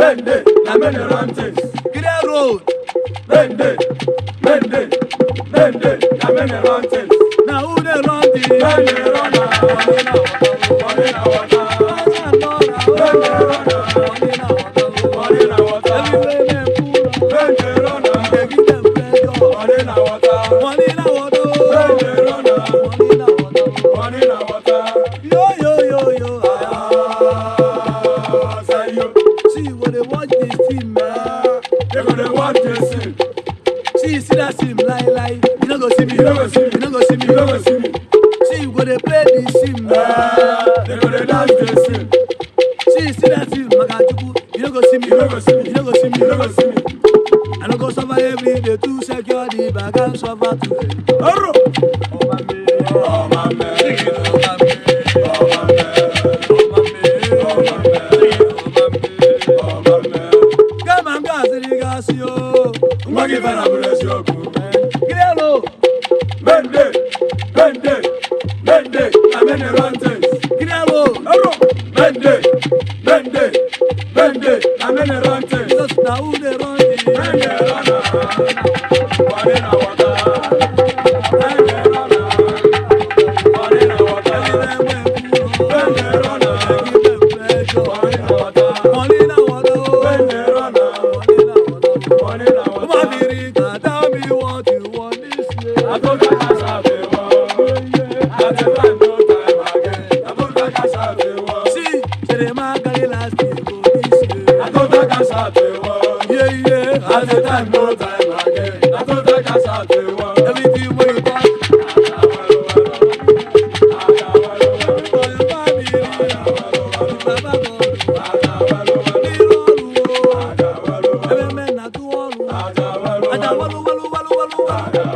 Bende, na many run things. Clear road. Bende, bende, bende, na many run things. Now who they run the Bende run money na water. Bende run money na water. Bende run money na water. Bende run money na water. Yo. Say yo, See when they watch this team, man. they gonna watch this thing. See that team, lie. You don't go see me. You don't go see me. You don't go see me. You don't go see me. See when they play this team, man. They gonna dance this thing. See that team, Magajuku. You don't go see me. You don't go see me. You don't go see me. You don't go see me. I don't go suffer every day to secure the bag and suffer today. Arro! Oh my man. Come on, guys, you guys, yo. Umagi fana bless your good. Clear road. Bende, I'm in the run things. Clear road. Arro! Bende, I'm in the run things. Just now who they run the Bende run money na water. Bende run money na water. Bende run money na water. money now, Bende run money na Come water. on, America, tell me what you want this year. I told you I shall be one. I tell you no time again. I told you I shall be one. See, the man got it last year, go this year. I told you I shall be one. Yeah. I tell you no time again. I told you I shall be one. Everything when you talk, Walu.